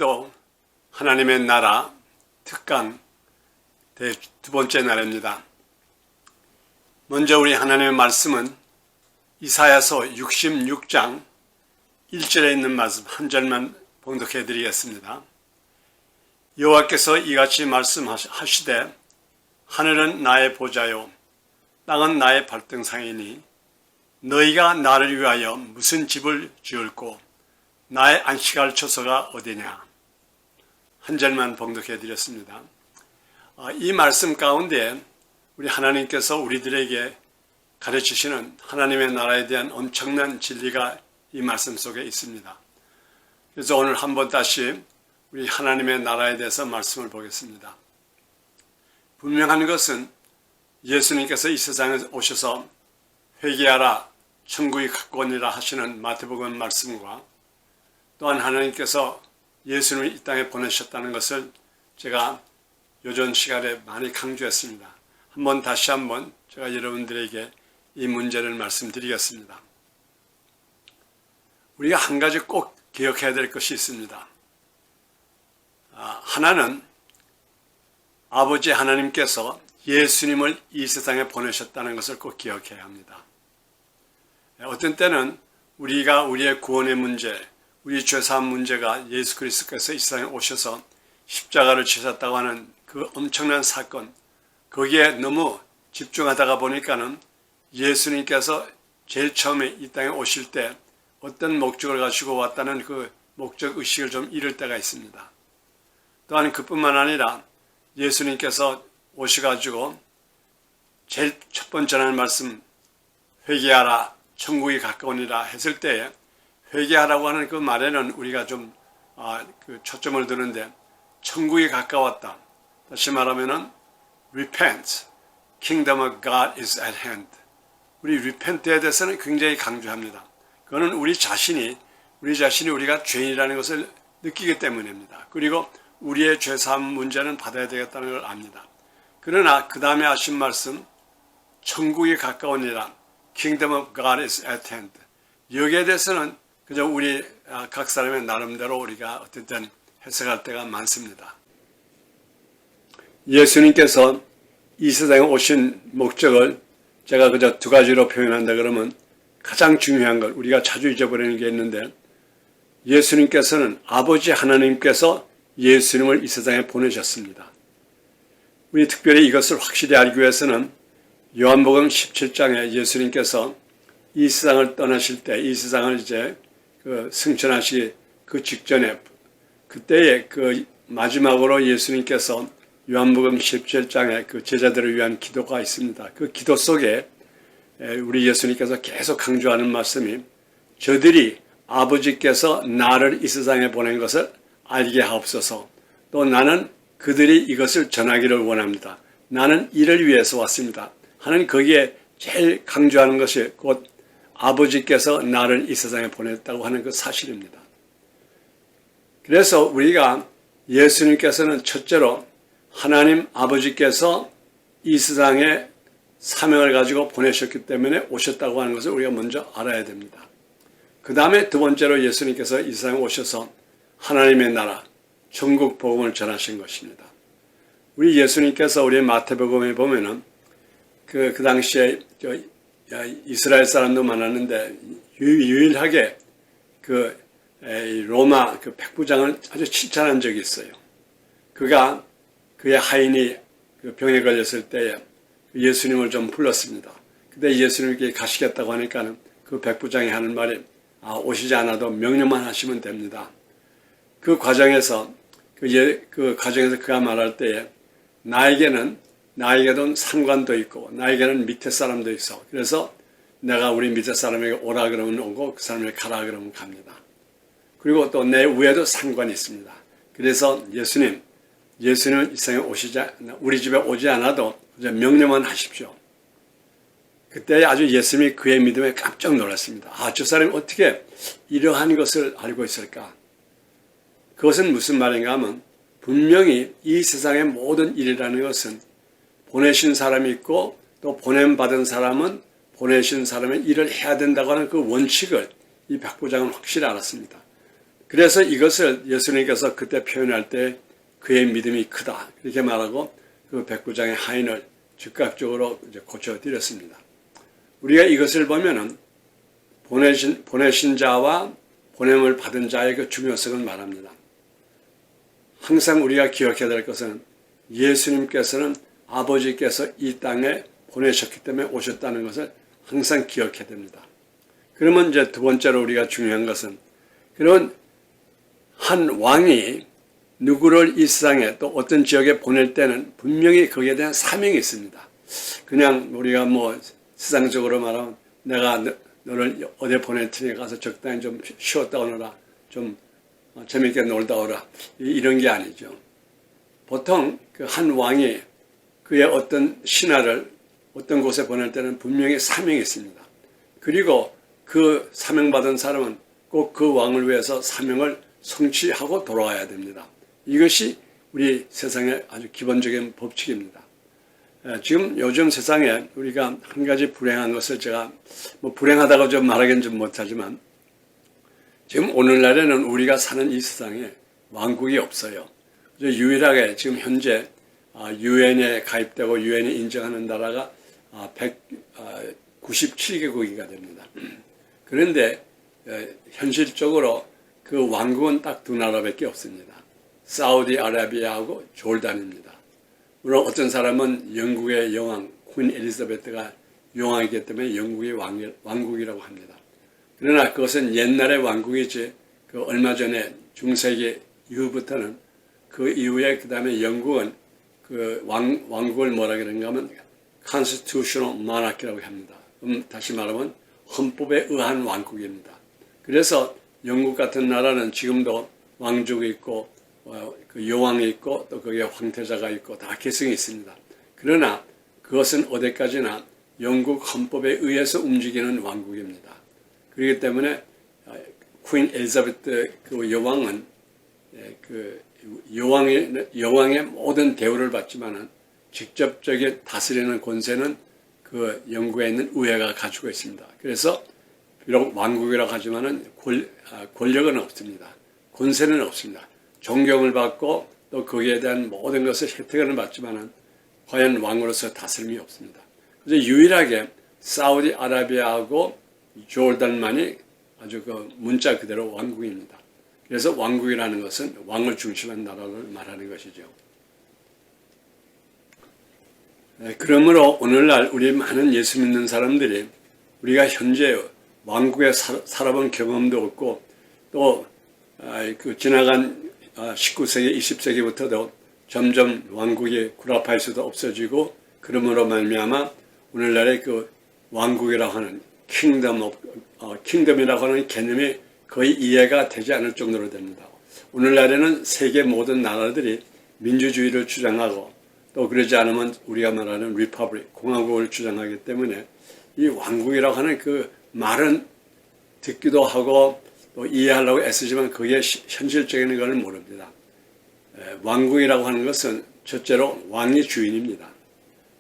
오늘도 하나님의 나라 특강 두 번째 날입니다. 먼저 우리 하나님의 말씀은 이사야서 66장 1절에 있는 말씀 한 절만 봉독해 드리겠습니다. 여호와께서 이같이 말씀하시되 하늘은 나의 보좌요 땅은 나의 발등상이니 너희가 나를 위하여 무슨 집을 지을꼬 나의 안식할 처소가 어디냐. 한 절만 봉독해 드렸습니다. 이 말씀 가운데 우리 하나님께서 우리들에게 가르치시는 하나님의 나라에 대한 엄청난 진리가 이 말씀 속에 있습니다. 그래서 오늘 한번 다시 우리 하나님의 나라에 대해서 말씀을 보겠습니다. 분명한 것은 예수님께서 이 세상에 오셔서 회개하라 천국이 가까우니라 하시는 마태복음 말씀과 또한 하나님께서 예수님을 이 땅에 보내셨다는 것을 제가 요전 시간에 많이 강조했습니다. 다시 한번 제가 여러분들에게 이 문제를 말씀드리겠습니다. 우리가 한 가지 꼭 기억해야 될 것이 있습니다. 하나는 아버지 하나님께서 예수님을 이 세상에 보내셨다는 것을 꼭 기억해야 합니다. 어떤 때는 우리가 우리의 구원의 문제, 우리 죄사함 문제가 예수 그리스도께서 이 세상에 오셔서 십자가를 지셨다고 하는 그 엄청난 사건, 거기에 너무 집중하다가 보니까는 예수님께서 제일 처음에 이 땅에 오실 때 어떤 목적을 가지고 왔다는 그 목적 의식을 좀 잃을 때가 있습니다. 또한 그뿐만 아니라 예수님께서 오셔가지고 제일 첫 번째 하는 말씀 회개하라 천국이 가까우니라 했을 때에 회개하라고 하는 그 말에는 우리가 좀 초점을 두는데 천국이 가까웠다. 다시 말하면은 repent, kingdom of God is at hand. 우리 repent에 대해서는 굉장히 강조합니다. 그거는 우리 자신이 우리가 죄인이라는 것을 느끼기 때문입니다. 그리고 우리의 죄사함 문제는 받아야 되겠다는 걸 압니다. 그러나 그 다음에 하신 말씀 천국이 가까우니라 kingdom of God is at hand. 여기에 대해서는 그저 우리 각 사람의 나름대로 우리가 어떤 때는 해석할 때가 많습니다. 예수님께서 이 세상에 오신 목적을 제가 그저 두 가지로 표현한다 그러면 가장 중요한 걸 우리가 자주 잊어버리는 게 있는데 예수님께서는 아버지 하나님께서 예수님을 이 세상에 보내셨습니다. 우리 특별히 이것을 확실히 알기 위해서는 요한복음 17장에 예수님께서 이 세상을 떠나실 때 이 세상을 이제 승천하시 그 직전에 그때에 그 마지막으로 예수님께서 요한복음 17장에 그 제자들을 위한 기도가 있습니다. 그 기도 속에 우리 예수님께서 계속 강조하는 말씀이 저들이 아버지께서 나를 이 세상에 보낸 것을 알게 하옵소서. 또 나는 그들이 이것을 전하기를 원합니다. 나는 이를 위해서 왔습니다. 하는 거기에 제일 강조하는 것이 곧 아버지께서 나를 이 세상에 보냈다고 하는 그 사실입니다. 그래서 우리가 예수님께서는 첫째로 하나님 아버지께서 이 세상에 사명을 가지고 보내셨기 때문에 오셨다고 하는 것을 우리가 먼저 알아야 됩니다. 그 다음에 두 번째로 예수님께서 이 세상에 오셔서 하나님의 나라, 천국 복음을 전하신 것입니다. 우리 예수님께서 우리 마태복음에 보면은 그 당시에 이스라엘 사람도 많았는데 유일하게 그 로마 그 백부장을 아주 칭찬한 적이 있어요. 그가 그의 하인이 그 병에 걸렸을 때에 예수님을 좀 불렀습니다. 근데 예수님께 가시겠다고 하니까는 그 백부장이 하는 말이 오시지 않아도 명령만 하시면 됩니다. 그 과정에서 그가 말할 때에 나에게도 상관도 있고 나에게는 밑에 사람도 있어. 그래서 내가 우리 밑에 사람에게 오라 그러면 오고 그 사람에게 가라 그러면 갑니다. 그리고 또 내 위에도 상관이 있습니다. 그래서 예수님 이 세상에 우리 집에 오지 않아도 명령만 하십시오. 그때 아주 예수님이 그의 믿음에 깜짝 놀랐습니다. 저 사람이 어떻게 이러한 것을 알고 있을까? 그것은 무슨 말인가 하면 분명히 이 세상의 모든 일이라는 것은 보내신 사람이 있고 또 보냄받은 사람은 보내신 사람의 일을 해야 된다고 하는 그 원칙을 이 백부장은 확실히 알았습니다. 그래서 이것을 예수님께서 그때 표현할 때 그의 믿음이 크다 이렇게 말하고 그 백부장의 하인을 즉각적으로 이제 고쳐드렸습니다. 우리가 이것을 보면은 보내신 자와 보냄을 받은 자의 그 중요성을 말합니다. 항상 우리가 기억해야 될 것은 예수님께서는 아버지께서 이 땅에 보내셨기 때문에 오셨다는 것을 항상 기억해야 됩니다. 그러면 이제 두 번째로 우리가 중요한 것은 그런 한 왕이 누구를 이 세상에 또 어떤 지역에 보낼 때는 분명히 거기에 대한 사명이 있습니다. 그냥 우리가 뭐 세상적으로 말하면 내가 너를 어디 보낼 테니 가서 적당히 좀 쉬었다 오너라. 좀 재밌게 놀다 오라. 이런 게 아니죠. 보통 그 한 왕이 그의 어떤 신하를 어떤 곳에 보낼 때는 분명히 사명이 있습니다. 그리고 그 사명받은 사람은 꼭 그 왕을 위해서 사명을 성취하고 돌아와야 됩니다. 이것이 우리 세상의 아주 기본적인 법칙입니다. 지금 요즘 세상에 우리가 한 가지 불행한 것을 제가 뭐 불행하다고 좀 말하기는 좀 못하지만 지금 오늘날에는 우리가 사는 이 세상에 왕국이 없어요. 유일하게 지금 현재 유엔에 가입되고 유엔이 인정하는 나라가 197개국이가 됩니다. 그런데 현실적으로 그 왕국은 딱 두 나라밖에 없습니다. 사우디아라비아하고 졸단입니다. 물론 어떤 사람은 영국의 여왕 퀸 엘리자베트가 여왕이기 때문에 영국의 왕국이라고 합니다. 그러나 그것은 옛날의 왕국이지 그 얼마 전에 중세기 이후부터는 그 이후에 그 다음에 영국은 그 왕국을 뭐라 그러는가 하면 constitutional monarchy라고 합니다. 다시 말하면 헌법에 의한 왕국입니다. 그래서 영국 같은 나라는 지금도 왕족이 있고 그 여왕이 있고 또 거기에 황태자가 있고 다 계승이 있습니다. 그러나 그것은 어디까지나 영국 헌법에 의해서 움직이는 왕국입니다. 그렇기 때문에 퀸 엘리자베트 그 여왕은 그 여왕의 모든 대우를 받지만은 직접적인 다스리는 권세는 그 영국에 있는 의회가 가지고 있습니다. 그래서 비록 왕국이라고 하지만은 권력은 없습니다. 권세는 없습니다. 존경을 받고 또 거기에 대한 모든 것을 혜택을 받지만은 과연 왕으로서 다스림이 없습니다. 그래서 유일하게 사우디아라비아하고 조르단만이 아주 그 문자 그대로 왕국입니다. 그래서 왕국이라는 것은 왕을 중심한 나라를 말하는 것이죠. 그러므로 오늘날 우리 많은 예수 믿는 사람들이 우리가 현재 왕국에 살아본 경험도 없고 또 그 지나간 19세기, 20세기부터도 점점 왕국이 구라파에서도 없어지고 그러므로 말미암아 오늘날의 그 왕국이라고 하는 킹덤이라고 하는 개념이 거의 이해가 되지 않을 정도로 됩니다. 오늘날에는 세계 모든 나라들이 민주주의를 주장하고 또 그러지 않으면 우리가 말하는 리퍼블릭, 공화국을 주장하기 때문에 이 왕국이라고 하는 그 말은 듣기도 하고 또 이해하려고 애쓰지만 그게 현실적인 걸 모릅니다. 왕국이라고 하는 것은 첫째로 왕이 주인입니다.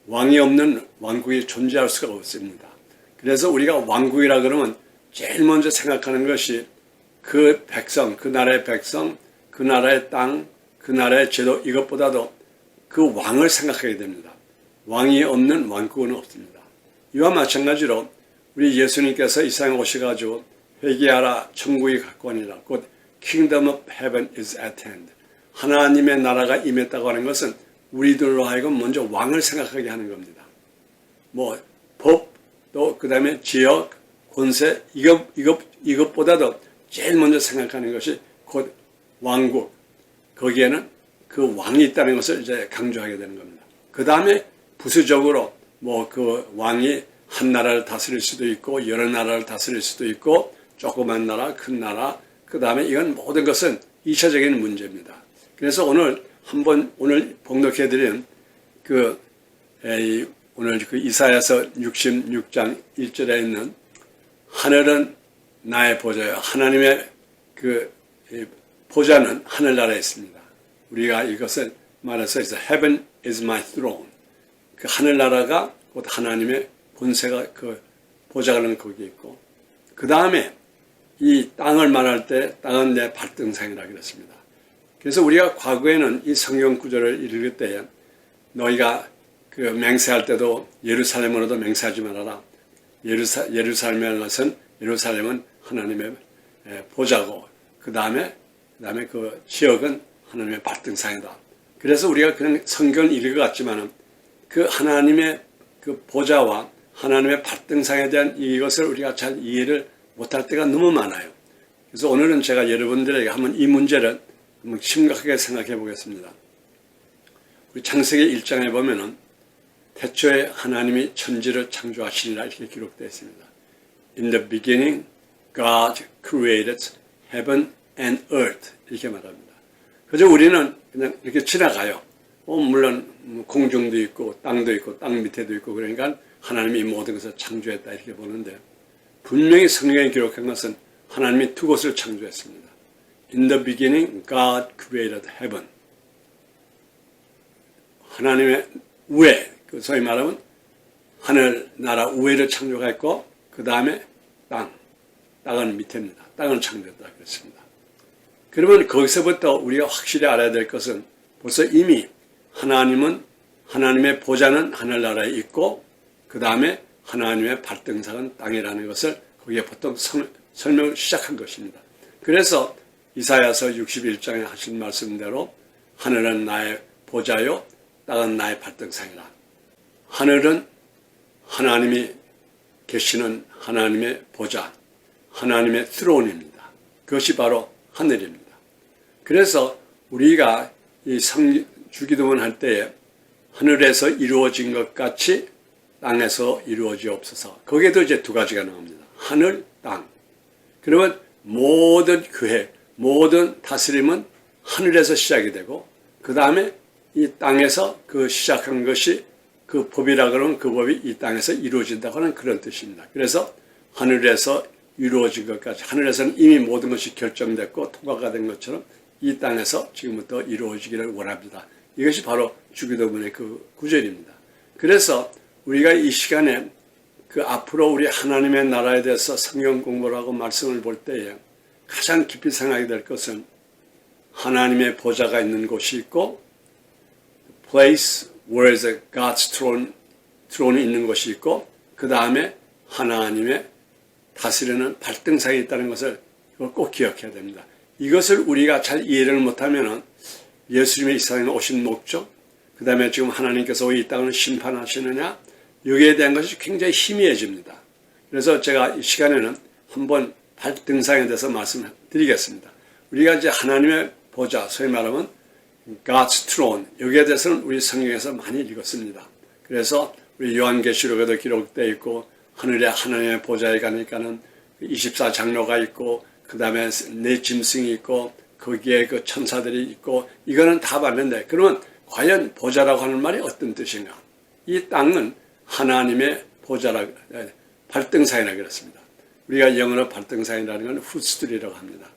왕이 없는 왕국이 존재할 수가 없습니다. 그래서 우리가 왕국이라 그러면 제일 먼저 생각하는 것이 그 백성, 그 나라의 백성, 그 나라의 땅, 그 나라의 제도 이것보다도 그 왕을 생각하게 됩니다. 왕이 없는 왕국은 없습니다. 이와 마찬가지로 우리 예수님께서 이 세상에 오셔가지고 회개하라 천국이 가까우니라 곧 Kingdom of Heaven is at hand. 하나님의 나라가 임했다고 하는 것은 우리들로 하여금 먼저 왕을 생각하게 하는 겁니다. 뭐 법, 또 그 다음에 지역, 권세 이것보다도 제일 먼저 생각하는 것이 곧 왕국. 거기에는 그 왕이 있다는 것을 이제 강조하게 되는 겁니다. 그 다음에 부수적으로 뭐 그 왕이 한 나라를 다스릴 수도 있고 여러 나라를 다스릴 수도 있고 조그만 나라, 큰 나라, 그 다음에 이건 모든 것은 2차적인 문제입니다. 그래서 오늘 봉독해드린 오늘 그 이사야서 66장 1절에 있는 하늘은 나의 보좌요. 하나님의 그 보좌는 하늘나라에 있습니다. 우리가 이것을 말해서 Heaven is my throne. 그 하늘나라가 곧 하나님의 본세가 그 보좌가 거기에 있고 그 다음에 이 땅을 말할 때 땅은 내 발등상이라 그랬습니다. 그래서 우리가 과거에는 이 성경 구절을 읽을 때에 너희가 그 맹세할 때도 예루살렘으로도 맹세하지 말아라. 예루살렘의 것은 예루살렘은 하나님의 보좌고 그 다음에 그 지역은 하나님의 발등상이다. 그래서 우리가 그냥 성경을 읽을 것 같지만은 그 하나님의 그 보좌와 하나님의 발등상에 대한 이것을 우리가 잘 이해를 못할 때가 너무 많아요. 그래서 오늘은 제가 여러분들에게 한번 이 문제를 한번 심각하게 생각해 보겠습니다. 우리 창세기 1장에 보면은 태초에 하나님이 천지를 창조하시니라 이렇게 기록되어 있습니다. In the beginning, God created heaven and earth 이렇게 말합니다. 그저 우리는 그냥 이렇게 지나가요. 물론 공중도 있고 땅도 있고 땅 밑에도 있고 그러니까 하나님이 이 모든 것을 창조했다 이렇게 보는데 분명히 성경에 기록한 것은 하나님이 두 곳을 창조했습니다. In the beginning, God created heaven. 하나님의 우에, 소위 말하면 하늘나라 우에를 창조했고 그 다음에 땅은 밑에입니다. 땅을 창조했다 그랬습니다. 그러면 거기서부터 우리가 확실히 알아야 될 것은 벌써 이미 하나님은 하나님의 보좌는 하늘나라에 있고 그 다음에 하나님의 발등상은 땅이라는 것을 거기에 보통 설명을 시작한 것입니다. 그래서 이사야서 61장에 하신 말씀대로 하늘은 나의 보좌요 땅은 나의 발등상이라. 하늘은 하나님이 계시는 하나님의 보좌, 하나님의 스론입니다. 그것이 바로 하늘입니다. 그래서 우리가 이 주기도문 할 때에 하늘에서 이루어진 것 같이 땅에서 이루어지옵소서. 거기에도 이제 두 가지가 나옵니다. 하늘, 땅. 그러면 모든 교회, 모든 다스림은 하늘에서 시작이 되고 그 다음에 이 땅에서 그 시작한 것이 그 법이라 그러면 그 법이 이 땅에서 이루어진다고 하는 그런 뜻입니다. 그래서 하늘에서 이루어진 것까지 하늘에서는 이미 모든 것이 결정됐고 통과가 된 것처럼 이 땅에서 지금부터 이루어지기를 원합니다. 이것이 바로 주기도문의 그 구절입니다. 그래서 우리가 이 시간에 그 앞으로 우리 하나님의 나라에 대해서 성경 공부를 하고 말씀을 볼 때에 가장 깊이 생각이 될 것은 하나님의 보좌가 있는 곳이 있고 place where is God's throne이 있는 것이 있고 그 다음에 하나님의 다스리는 발등상이 있다는 것을 꼭 기억해야 됩니다. 이것을 우리가 잘 이해를 못하면 예수님의 이 세상에 오신 목적 그 다음에 지금 하나님께서 이 땅을 심판하시느냐 여기에 대한 것이 굉장히 희미해집니다. 그래서 제가 이 시간에는 한번 발등상에 대해서 말씀드리겠습니다. 우리가 이제 하나님의 보좌, 소위 말하면 God's throne, 여기에 대해서는 우리 성경에서 많이 읽었습니다. 그래서 우리 요한계시록에도 기록되어 있고 하늘에 하나님의 보좌에 가니까는 24장로가 있고 그 다음에 네 짐승이 있고 거기에 그 천사들이 있고 이거는 다 봤는데 그러면 과연 보좌라고 하는 말이 어떤 뜻인가? 이 땅은 하나님의 보좌라 발등상이라고 그랬습니다. 우리가 영어로 발등상이라는 건 풋스툴이라고 합니다.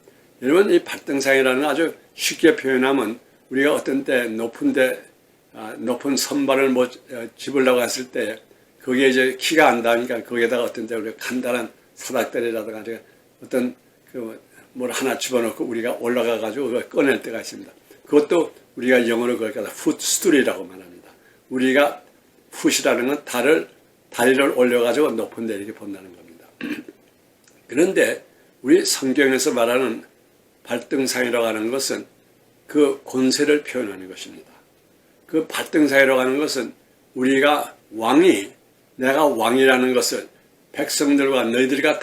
여러분 이 발등상이라는 건 아주 쉽게 표현하면 우리가 어떤 때 높은 선반을 집으려고 했을 때 거기에 이제 키가 안 닿으니까 거기에다가 어떤 때 우리가 간단한 사닥다리라든가 어떤 뭘 하나 집어넣고 우리가 올라가 가지고 그걸 꺼낼 때가 있습니다. 그것도 우리가 영어로 그걸 갖다 풋스툴이라고 말합니다. 우리가 풋이라는 건 다리를 올려가지고 높은 데 이렇게 본다는 겁니다. 그런데 우리 성경에서 말하는 발등상이라고 하는 것은 그 권세를 표현하는 것입니다. 그 발등상이라고 하는 것은 우리가 내가 왕이라는 것을 백성들과 너희들과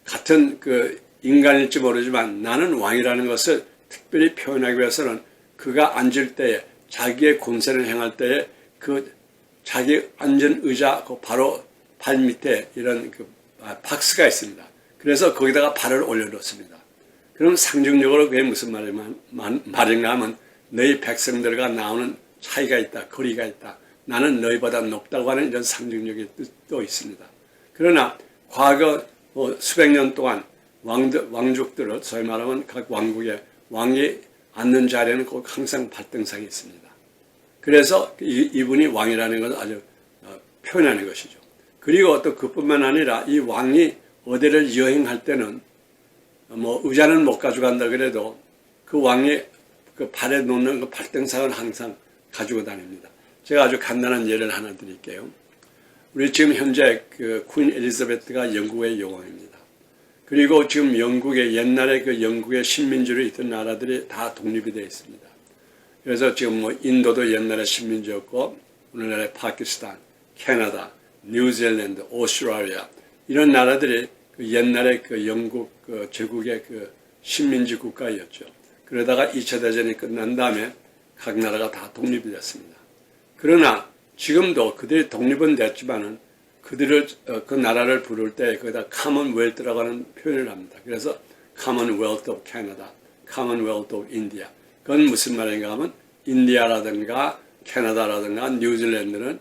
같은 그 인간일지 모르지만 나는 왕이라는 것을 특별히 표현하기 위해서는 그가 앉을 때에 자기의 권세를 행할 때에 그 자기 앉은 의자 그 바로 발 밑에 이런 그 박스가 있습니다. 그래서 거기다가 발을 올려놓습니다. 그럼 상징적으로 그게 무슨 말인가 하면 너희 백성들과 나오는 차이가 있다, 거리가 있다. 나는 너희보다 높다고 하는 이런 상징적인 뜻도 있습니다. 그러나 과거 수백 년 동안 왕족들을 소위 말하면 각 왕국의 왕이 앉는 자리에는 꼭 항상 발등상이 있습니다. 그래서 이분이 왕이라는 것을 아주 표현하는 것이죠. 그리고 또 그뿐만 아니라 이 왕이 어디를 여행할 때는 뭐 의자는 못 가져간다 그래도 그 왕이 그 발에 놓는 그 발등상은 항상 가지고 다닙니다. 제가 아주 간단한 예를 하나 드릴게요. 우리 지금 현재 그 퀸 엘리자베트가 영국의 여왕입니다. 그리고 지금 영국의 옛날에 그 영국의 식민지로 있던 나라들이 다 독립이 되어 있습니다. 그래서 지금 뭐 인도도 옛날에 식민지였고 오늘날의 파키스탄, 캐나다, 뉴질랜드, 오스트레일리아 이런 나라들이 그 옛날에 그 영국 그 제국의 그 식민지 국가였죠. 그러다가 2차 대전이 끝난 다음에 각 나라가 다 독립이 됐습니다. 그러나 지금도 그들이 독립은 됐지만은 그들을 그 나라를 부를 때 거기다 Commonwealth라고 하는 표현을 합니다. 그래서 Commonwealth of Canada, Commonwealth of India. 그건 무슨 말인가 하면 인디아라든가 캐나다라든가 뉴질랜드는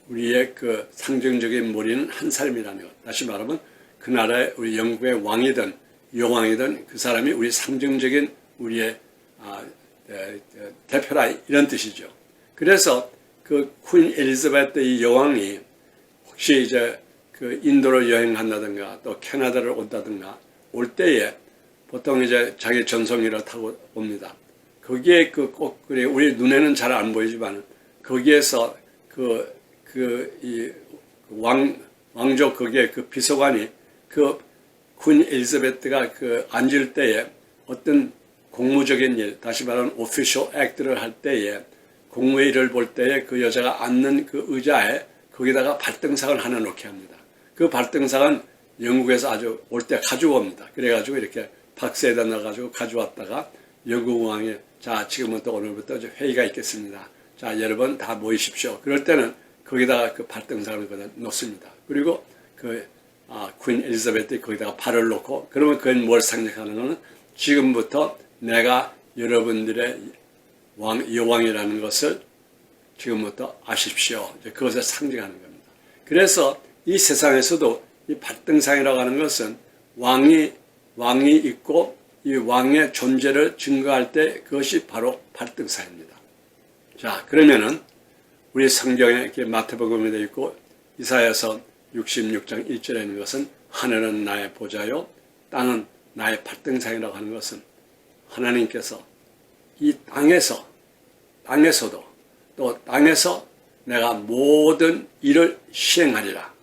우리의 그 상징적인 머리는 한 사람이라는 것. 다시 말하면 그 나라의 우리 영국의 왕이든 여왕이든 그 사람이 우리 상징적인 우리의 대표라 이런 뜻이죠. 그래서 그 퀸 엘리자베트 이 여왕이 혹시 이제 그 인도를 여행한다든가 또 캐나다를 온다든가 올 때에 보통 이제 자기 전송기를 타고 옵니다. 거기에 그 꼭 우리 눈에는 잘 안 보이지만 거기에서 이 왕족 거기에 그 비서관이 그 퀸 엘리자베트가 그 앉을 때에 어떤 공무적인 일, 다시 말하면 오피셜 액트를 할 때에 공무회의를 볼 때에 그 여자가 앉는 그 의자에 거기다가 발등상을 하나 놓게 합니다. 그 발등상은 영국에서 아주 올 때 가지고 옵니다. 그래가지고 이렇게 박스에다 넣어가지고 가져왔다가 영국 왕이 자 지금부터 오늘부터 회의가 있겠습니다. 자 여러분 다 모이십시오. 그럴 때는 거기다가 그 발등상을 거기다 놓습니다. 그리고 퀸 엘리자베트 거기다가 발을 놓고 그러면 그건 뭘 상징하는 거는 지금부터 내가 여러분들의 여왕이라는 것을 지금부터 아십시오. 그것을 상징하는 겁니다. 그래서 이 세상에서도 이 발등상이라고 하는 것은 왕이 있고 이 왕의 존재를 증거할 때 그것이 바로 발등상입니다. 자, 그러면은 우리 성경에 이렇게 마태복음에 되어 있고 이사야서 66장 1절에 있는 것은 하늘은 나의 보좌요 땅은 나의 발등상이라고 하는 것은 하나님께서 이 땅에서도 또 땅에서 내가 모든 일을 시행하리라.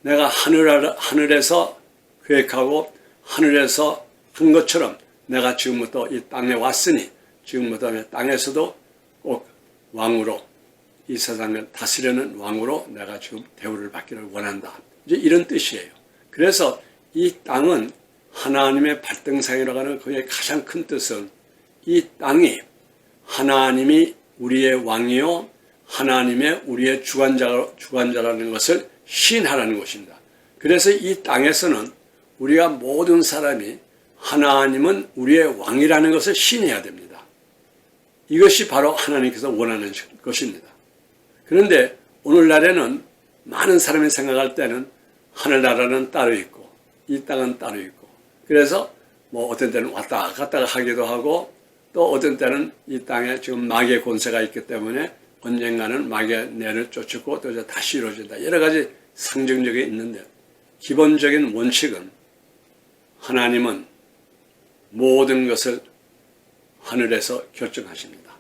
내가 하늘에서 계획하고 하늘에서 한 것처럼 내가 지금부터 이 땅에 왔으니 지금부터 내 땅에서도 꼭 왕으로 이 세상을 다스리는 왕으로 내가 지금 대우를 받기를 원한다. 이제 이런 뜻이에요. 그래서 이 땅은 하나님의 발등상이라고 하는 그의 가장 큰 뜻은 이 땅이 하나님이 우리의 왕이요 하나님의 우리의 주관자라는 것을 시인하라는 것입니다. 그래서 이 땅에서는 우리가 모든 사람이 하나님은 우리의 왕이라는 것을 시인해야 됩니다. 이것이 바로 하나님께서 원하는 것입니다. 그런데 오늘날에는 많은 사람이 생각할 때는 하늘나라는 따로 있고 이 땅은 따로 있고 그래서 뭐 어떤 때는 왔다 갔다 하기도 하고 또 어떤 때는 이 땅에 지금 마귀의 권세가 있기 때문에 언젠가는 마귀의 내를 쫓고 또 다시 이루어진다. 여러 가지 상징적이 있는데 기본적인 원칙은 하나님은 모든 것을 하늘에서 결정하십니다.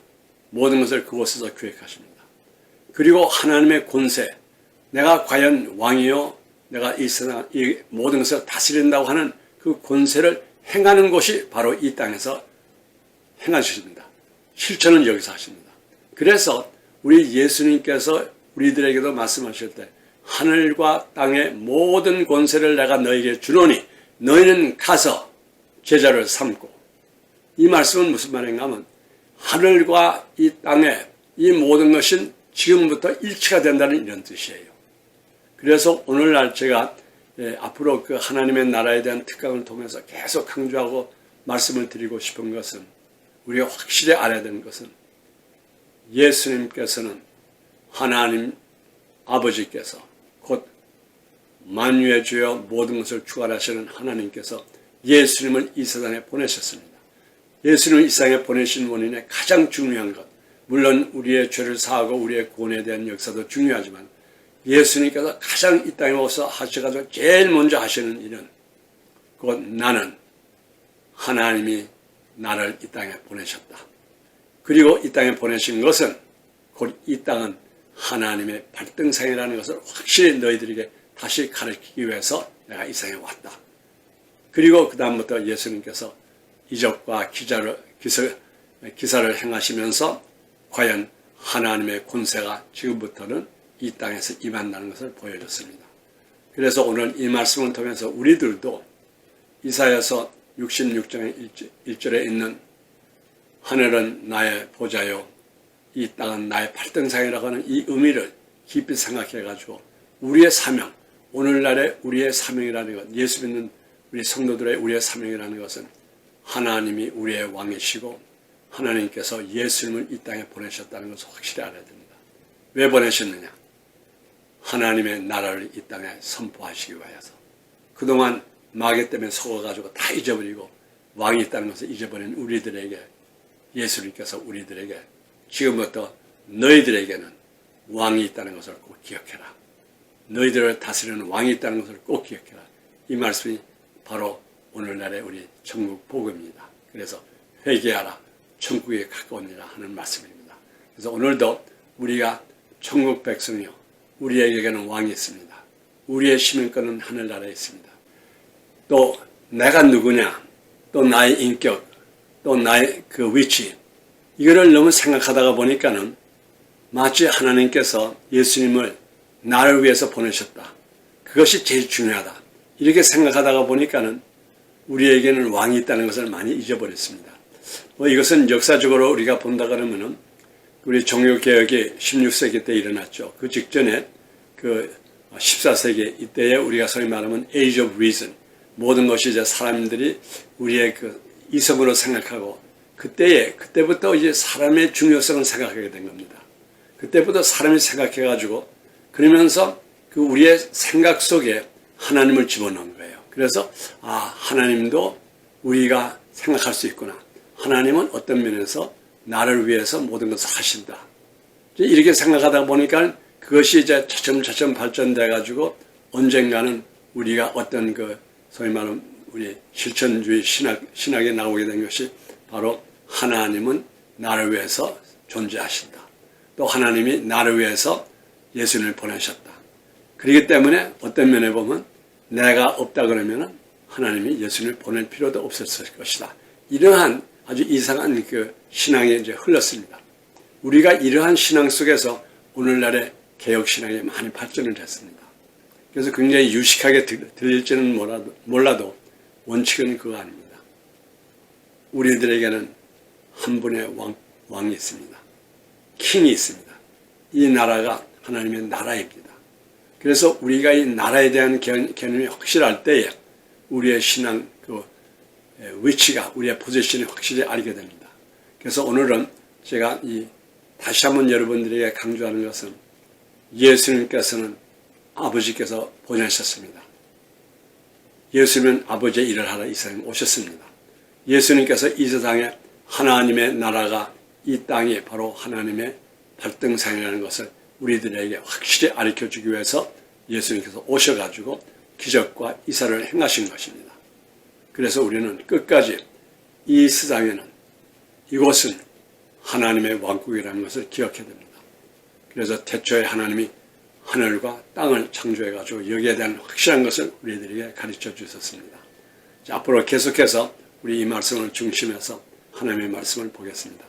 모든 것을 그곳에서 계획하십니다. 그리고 하나님의 권세, 내가 과연 왕이요 내가 이 세상 이 모든 것을 다스린다고 하는 그 권세를 행하는 것이 바로 이 땅에서 행하십니다. 실천은 여기서 하십니다. 그래서 우리 예수님께서 우리들에게도 말씀하실 때 하늘과 땅의 모든 권세를 내가 너에게 주노니 너희는 가서 제자를 삼고 이 말씀은 무슨 말인가 하면 하늘과 이 땅의 이 모든 것은 지금부터 일치가 된다는 이런 뜻이에요. 그래서 오늘날 제가 앞으로 그 하나님의 나라에 대한 특강을 통해서 계속 강조하고 말씀을 드리고 싶은 것은 우리가 확실히 알아야 되는 것은 예수님께서는 하나님 아버지께서 곧 만유의 주여 모든 것을 주관하시는 하나님께서 예수님을 이 세상에 보내셨습니다. 예수님을 이 세상에 보내신 원인의 가장 중요한 것, 물론 우리의 죄를 사하고 우리의 구원에 대한 역사도 중요하지만 예수님께서 가장 이 땅에 와서 하셔가지고 제일 먼저 하시는 일은 곧 나는 하나님이 나를 이 땅에 보내셨다. 그리고 이 땅에 보내신 것은 곧 이 땅은 하나님의 발등상이라는 것을 확실히 너희들에게 다시 가르치기 위해서 내가 이 세상에 왔다. 그리고 그 다음부터 예수님께서 이적과 기사를 행하시면서 과연 하나님의 권세가 지금부터는 이 땅에서 임한다는 것을 보여줬습니다. 그래서 오늘 이 말씀을 통해서 우리들도 이사야서 66장 1절에 있는 하늘은 나의 보좌요 이 땅은 나의 발등상이라고 하는 이 의미를 깊이 생각해가지고 우리의 사명, 오늘날의 우리의 사명이라는 것, 예수 믿는 우리 성도들의 우리의 사명이라는 것은 하나님이 우리의 왕이시고 하나님께서 예수님을 이 땅에 보내셨다는 것을 확실히 알아야 됩니다. 왜 보내셨느냐? 하나님의 나라를 이 땅에 선포하시기 위해서. 그동안 마귀 때문에 속아가지고 다 잊어버리고 왕이 있다는 것을 잊어버린 우리들에게 예수님께서 우리들에게 지금부터 너희들에게는 왕이 있다는 것을 꼭 기억해라. 너희들을 다스리는 왕이 있다는 것을 꼭 기억해라. 이 말씀이 바로 오늘날의 우리 천국 복음입니다. 그래서 회개하라. 천국에 가까우니라 하는 말씀입니다. 그래서 오늘도 우리가 천국 백성이요. 우리에게는 왕이 있습니다. 우리의 시민권은 하늘나라에 있습니다. 또 내가 누구냐, 또 나의 인격, 또 나의 그 위치, 이거를 너무 생각하다가 보니까는 마치 하나님께서 예수님을 나를 위해서 보내셨다. 그것이 제일 중요하다. 이렇게 생각하다가 보니까는 우리에게는 왕이 있다는 것을 많이 잊어버렸습니다. 이것은 역사적으로 우리가 본다 그러면은 우리 종교개혁이 16세기 때 일어났죠. 그 직전에 그 14세기 이때에 우리가 소위 말하면 Age of Reason, 모든 것이 이제 사람들이 우리의 그 이성으로 생각하고 그때부터 이제 사람의 중요성을 생각하게 된 겁니다. 그때부터 사람이 생각해가지고 그러면서 그 우리의 생각 속에 하나님을 집어넣은 거예요. 그래서 하나님도 우리가 생각할 수 있구나. 하나님은 어떤 면에서 나를 위해서 모든 것을 하신다. 이렇게 생각하다 보니까 그것이 이제 차츰차츰 발전돼 가지고 언젠가는 우리가 어떤 그 소위 말하는 우리 실천주의 신학에 나오게 된 것이 바로 하나님은 나를 위해서 존재하신다. 또 하나님이 나를 위해서 예수님을 보내셨다. 그렇기 때문에 어떤 면에 보면 내가 없다 그러면 하나님이 예수님을 보낼 필요도 없었을 것이다. 이러한 아주 이상한 그 신앙이 이제 흘렀습니다. 우리가 이러한 신앙 속에서 오늘날의 개혁신앙이 많이 발전을 했습니다. 그래서 굉장히 유식하게 들릴지는 몰라도 원칙은 그거 아닙니다. 우리들에게는 한 분의 왕이 있습니다. 킹이 있습니다. 이 나라가 하나님의 나라입니다. 그래서 우리가 이 나라에 대한 개념이 확실할 때에 우리의 신앙 그 위치가, 우리의 포지션이 확실히 알게 됩니다. 그래서 오늘은 제가 다시 한번 여러분들에게 강조하는 것은 예수님께서는 아버지께서 보내셨습니다. 예수님은 아버지의 일을 하러 이 세상에 오셨습니다. 예수님께서 이 세상에 하나님의 나라가 이 땅이 바로 하나님의 발등상이라는 것을 우리들에게 확실히 가르쳐주기 위해서 예수님께서 오셔가지고 기적과 이사를 행하신 것입니다. 그래서 우리는 끝까지 이 세상에는 이곳은 하나님의 왕국이라는 것을 기억해야 됩니다. 그래서 태초에 하나님이 하늘과 땅을 창조해가지고 여기에 대한 확실한 것을 우리들에게 가르쳐 주셨습니다. 자, 앞으로 계속해서 우리 이 말씀을 중심해서 하나님의 말씀을 보겠습니다.